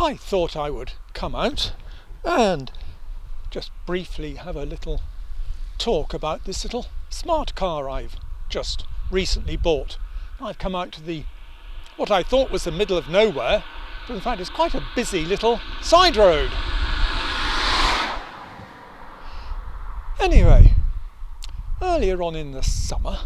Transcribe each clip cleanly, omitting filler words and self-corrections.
I thought I would come out and just briefly have a little talk about this little smart car I've just recently bought. I've come out to what I thought was the middle of nowhere, but in fact it's quite a busy little side road. Anyway, earlier on in the summer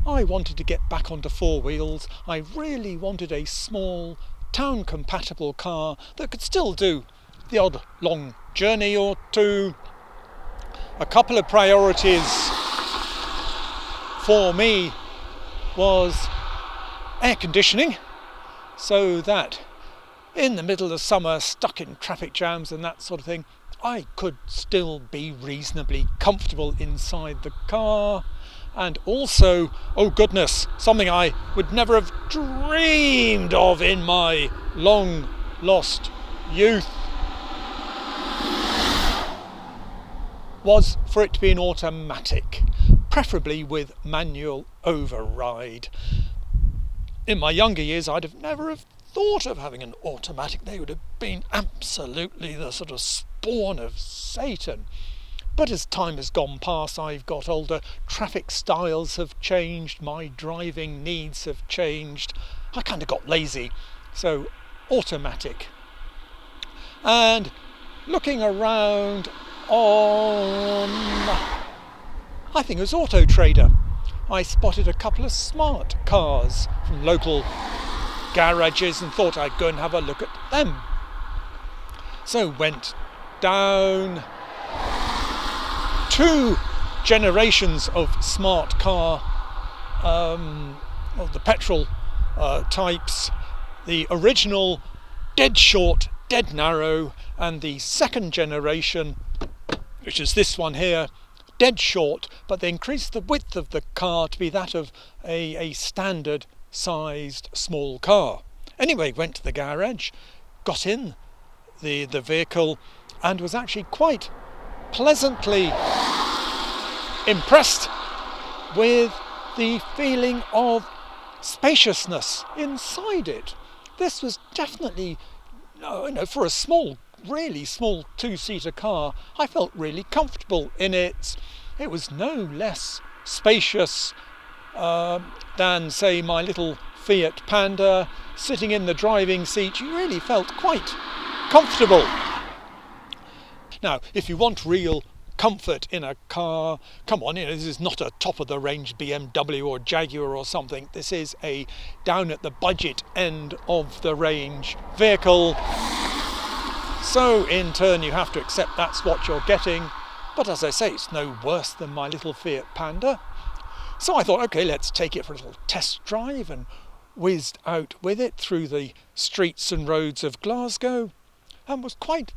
I wanted to get back onto four wheels. I really wanted a small town compatible car that could still do the odd long journey or two. A couple of priorities for me was air conditioning, so that in the middle of summer, stuck in traffic jams and that sort of thing, I could still be reasonably comfortable inside the car. And also, oh goodness, something I would never have dreamed of in my long lost youth was for it to be an automatic, preferably with manual override. In my younger years, I'd have never have thought of having an automatic. They would have been absolutely the sort of spawn of Satan. But as time has gone past, I've got older, traffic styles have changed, my driving needs have changed. I kind of got lazy, so automatic. And looking around on, I think it was Auto Trader, I spotted a couple of smart cars from local garages and thought I'd go and have a look at them. So went down. Two generations of smart car, the petrol types, the original dead short, dead narrow, and the second generation, which is this one here, dead short, but they increased the width of the car to be that of a standard sized small car. Anyway, went to the garage, got in the vehicle, and was actually quite pleasantly impressed with the feeling of spaciousness inside it. This was definitely, for a small, really small two-seater car, I felt really comfortable in it. It was no less spacious than, say, my little Fiat Panda. Sitting in the driving seat, you really felt quite comfortable. Now, if you want real comfort in a car, come on, this is not a top-of-the-range BMW or Jaguar or something. This is a down at the budget end of the range vehicle. So, in turn, you have to accept that's what you're getting. But as I say, it's no worse than my little Fiat Panda. So I thought, okay, let's take it for a little test drive, and whizzed out with it through the streets and roads of Glasgow, and was quite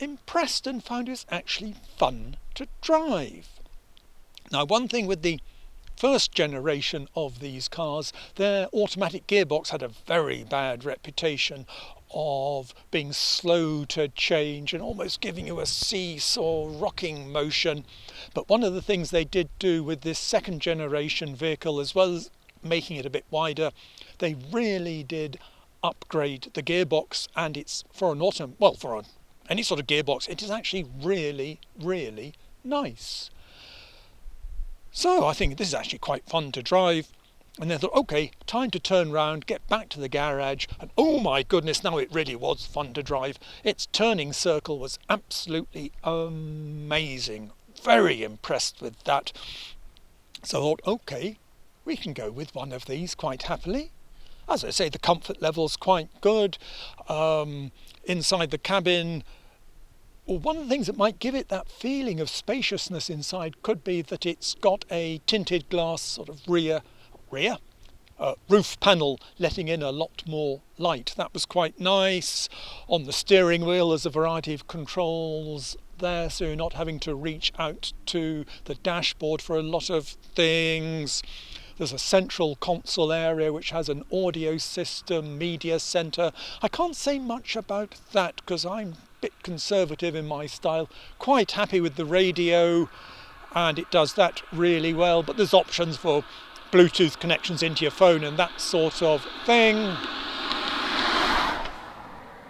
impressed and found it was actually fun to drive. Now, one thing with the first generation of these cars, their automatic gearbox had a very bad reputation of being slow to change and almost giving you a seesaw rocking motion. But one of the things they did do with this second generation vehicle, as well as making it a bit wider, they really did upgrade the gearbox, and it's for any sort of gearbox, it is actually really, really nice. So I think this is actually quite fun to drive. And then I thought, okay, time to turn round, get back to the garage, and oh my goodness, now it really was fun to drive. Its turning circle was absolutely amazing. Very impressed with that. So I thought, okay, we can go with one of these quite happily. As I say, the comfort level's quite good. Inside the cabin, one of the things that might give it that feeling of spaciousness inside could be that it's got a tinted glass sort of roof panel letting in a lot more light. That was quite nice. On the steering wheel there's a variety of controls there, so you're not having to reach out to the dashboard for a lot of things. There's a central console area which has an audio system, media centre. I can't say much about that because I'm a bit conservative in my style. Quite happy with the radio, and it does that really well, but there's options for Bluetooth connections into your phone and that sort of thing.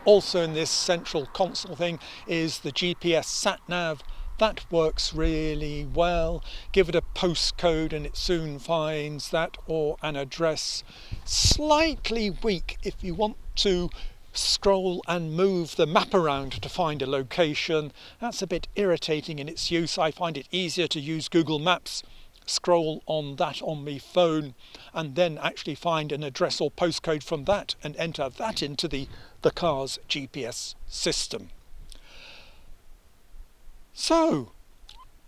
Also in this central console thing is the GPS sat-nav. That works really well. Give it a postcode and it soon finds that, or an address. Slightly weak if you want to scroll and move the map around to find a location. That's a bit irritating in its use. I find it easier to use Google Maps, scroll on that on my phone, and then actually find an address or postcode from that and enter that into the car's GPS system. So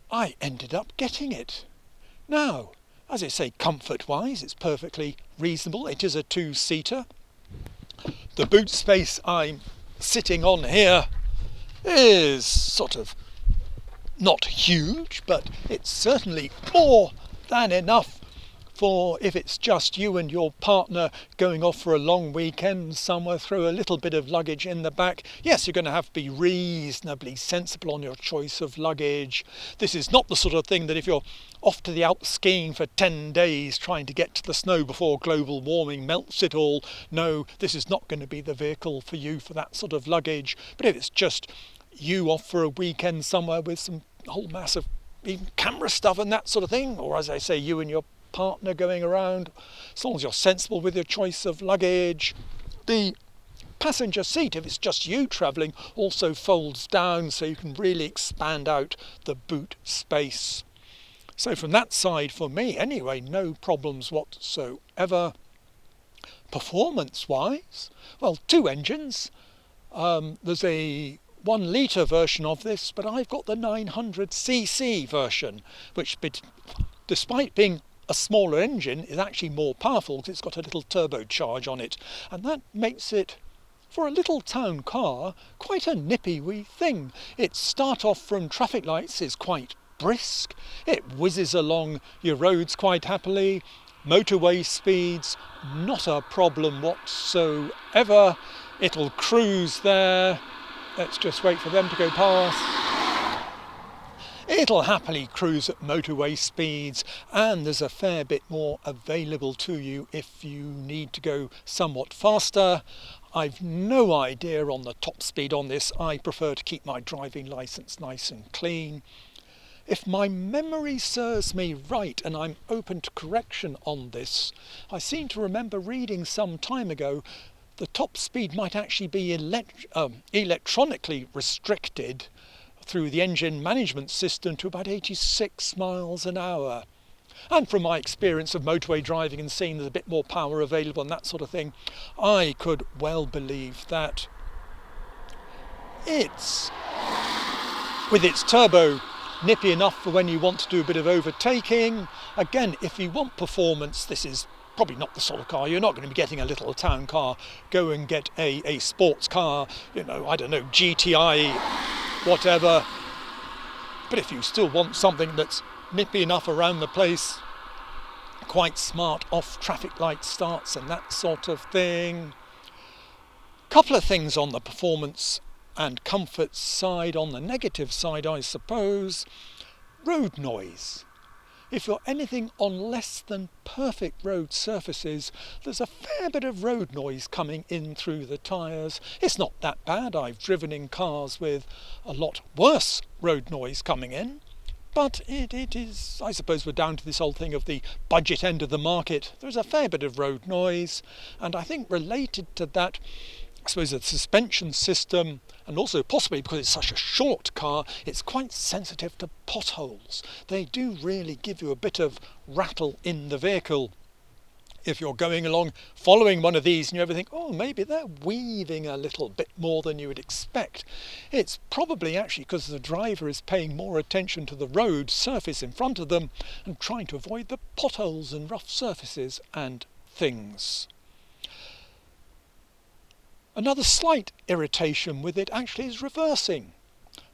I ended up getting it. Now, as I say, comfort-wise, it's perfectly reasonable. It is a two-seater. The boot space I'm sitting on here is sort of not huge, but it's certainly more than enough for if it's just you and your partner going off for a long weekend somewhere, throw a little bit of luggage in the back. Yes, you're going to have to be reasonably sensible on your choice of luggage. This is not the sort of thing that if you're off to the Alps skiing for 10 days trying to get to the snow before global warming melts it all. No, this is not going to be the vehicle for you for that sort of luggage. But if it's just you off for a weekend somewhere with some whole mass of even camera stuff and that sort of thing, or as I say, you and your partner going around, as long as you're sensible with your choice of luggage. The passenger seat, if it's just you travelling, also folds down so you can really expand out the boot space. So from that side, for me anyway, no problems whatsoever. Performance wise, well, two engines. There's a 1 litre version of this, but I've got the 900cc version, which despite being a smaller engine is actually more powerful because it's got a little turbocharge on it, and that makes it, for a little town car, quite a nippy wee thing. Its start off from traffic lights is quite brisk. It whizzes along your roads quite happily. Motorway speeds, not a problem whatsoever. It'll cruise there. Let's just wait for them to go past. It'll happily cruise at motorway speeds, and there's a fair bit more available to you if you need to go somewhat faster. I've no idea on the top speed on this. I prefer to keep my driving licence nice and clean. If my memory serves me right, and I'm open to correction on this, I seem to remember reading some time ago the top speed might actually be electronically restricted through the engine management system to about 86 miles an hour. And from my experience of motorway driving and seeing there's a bit more power available and that sort of thing, I could well believe that it's, with its turbo, nippy enough for when you want to do a bit of overtaking. Again, if you want performance, this is probably not the sort of car. You're not going to be getting a little town car. Go and get a sports car, I don't know, GTI, whatever. But if you still want something that's nippy enough around the place, quite smart off traffic light starts and that sort of thing. Couple of things on the performance and comfort side. On the negative side, I suppose, road noise. If you're anything on less than perfect road surfaces, there's a fair bit of road noise coming in through the tyres. It's not that bad. I've driven in cars with a lot worse road noise coming in. But it is, I suppose we're down to this whole thing of the budget end of the market. There's a fair bit of road noise. And I think related to that, I suppose the suspension system, and also possibly because it's such a short car, it's quite sensitive to potholes. They do really give you a bit of rattle in the vehicle. If you're going along following one of these and you ever think, oh, maybe they're weaving a little bit more than you would expect, it's probably actually because the driver is paying more attention to the road surface in front of them and trying to avoid the potholes and rough surfaces and things. Another slight irritation with it actually is reversing.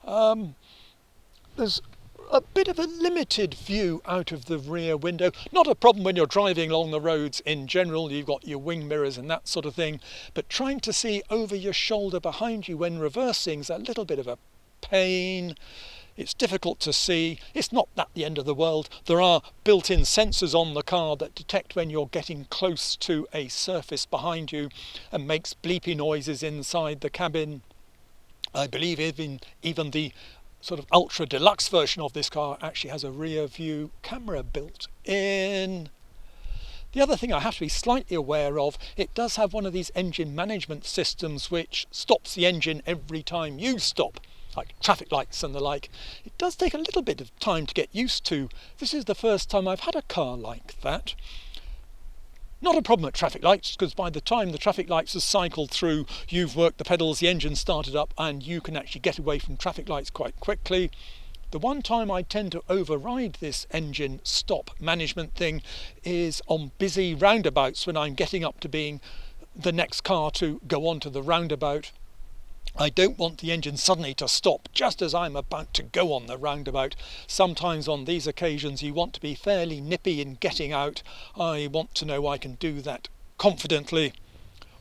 There's a bit of a limited view out of the rear window. Not a problem when you're driving along the roads in general. You've got your wing mirrors and that sort of thing. But trying to see over your shoulder behind you when reversing is a little bit of a pain. It's difficult to see. It's not that the end of the world. There are built-in sensors on the car that detect when you're getting close to a surface behind you and makes bleepy noises inside the cabin. I believe even the sort of ultra deluxe version of this car actually has a rear view camera built in. The other thing I have to be slightly aware of, it does have one of these engine management systems which stops the engine every time you stop, like traffic lights and the like. It does take a little bit of time to get used to. This is the first time I've had a car like that. Not a problem at traffic lights, because by the time the traffic lights have cycled through, you've worked the pedals, the engine started up, and you can actually get away from traffic lights quite quickly. The one time I tend to override this engine stop management thing is on busy roundabouts when I'm getting up to being the next car to go onto the roundabout. I don't want the engine suddenly to stop just as I'm about to go on the roundabout. Sometimes on these occasions you want to be fairly nippy in getting out. I want to know I can do that confidently.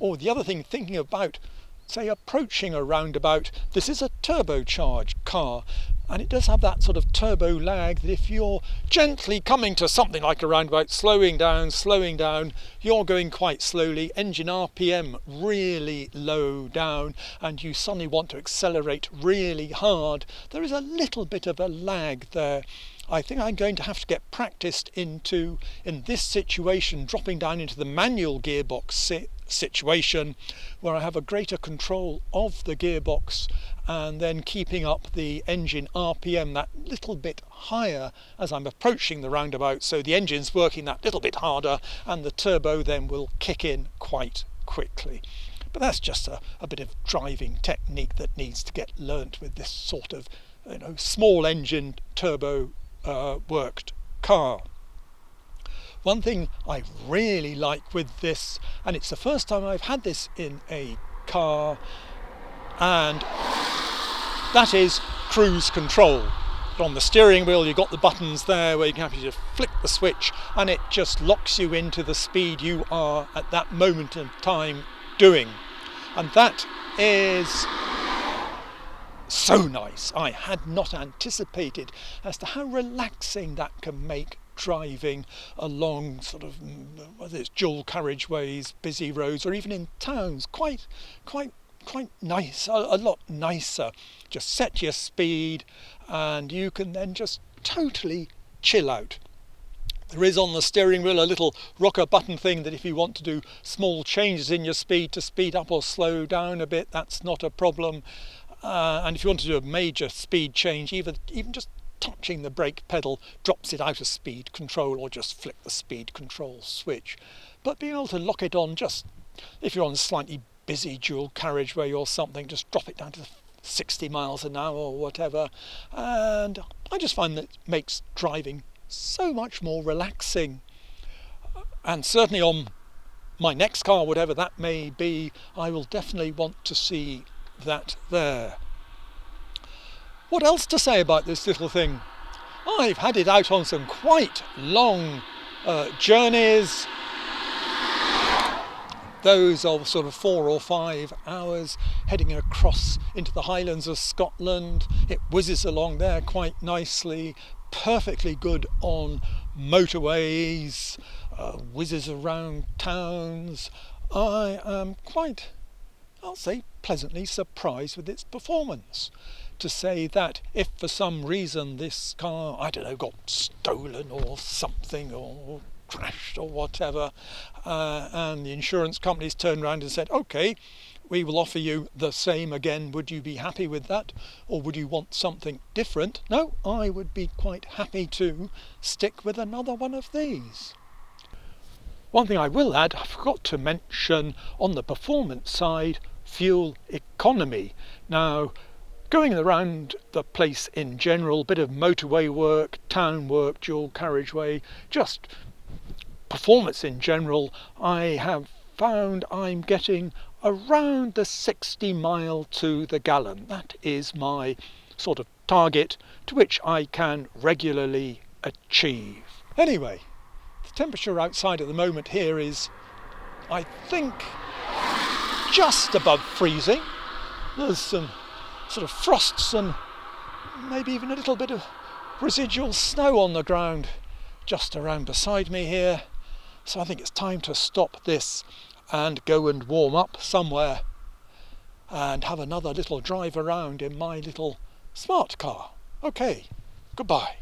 Or the other thing, thinking about, say, approaching a roundabout, this is a turbocharged car, and it does have that sort of turbo lag that if you're gently coming to something like a roundabout, slowing down, you're going quite slowly, engine RPM really low down, and you suddenly want to accelerate really hard, there is a little bit of a lag there. I think I'm going to have to get practiced into, in this situation, dropping down into the manual gearbox situation where I have a greater control of the gearbox and then keeping up the engine RPM that little bit higher as I'm approaching the roundabout, so the engine's working that little bit harder and the turbo then will kick in quite quickly. But that's just a bit of driving technique that needs to get learnt with this sort of small engine turbo worked car. One thing I really like with this, and it's the first time I've had this in a car, and that is cruise control. On the steering wheel you've got the buttons there where you can actually just flick the switch and it just locks you into the speed you are at that moment in time doing. And that is so nice. I had not anticipated as to how relaxing that can make driving along sort of, whether it's dual carriageways, busy roads, or even in towns, quite nice, a lot nicer. Just set your speed and you can then just totally chill out. There is on the steering wheel a little rocker button thing that if you want to do small changes in your speed to speed up or slow down a bit, that's not a problem. And if you want to do a major speed change, even just touching the brake pedal drops it out of speed control, or just flick the speed control switch. But being able to lock it on, just if you're on a slightly busy dual carriageway or something, just drop it down to 60 miles an hour or whatever, and I just find that it makes driving so much more relaxing. And certainly on my next car, whatever that may be, I will definitely want to see that there. What else to say about this little thing? I've had it out on some quite long journeys, those of sort of 4 or 5 hours, heading across into the Highlands of Scotland. It whizzes along there quite nicely, perfectly good on motorways, whizzes around towns. I am quite, I'll say, pleasantly surprised with its performance. To say that if for some reason this car, I don't know, got stolen or something, or crashed or whatever, and the insurance companies turned around and said, okay, we will offer you the same again, would you be happy with that, or would you want something different? No, I would be quite happy to stick with another one of these. One thing I will add, I forgot to mention on the performance side, fuel economy. Now, going around the place in general, bit of motorway work, town work, dual carriageway, just performance in general, I have found I'm getting around the 60 mile to the gallon. That is my sort of target to which I can regularly achieve. Anyway, the temperature outside at the moment here is, I think, just above freezing. There's some sort of frosts and maybe even a little bit of residual snow on the ground just around beside me here. So I think it's time to stop this and go and warm up somewhere and have another little drive around in my little smart car. Okay, goodbye.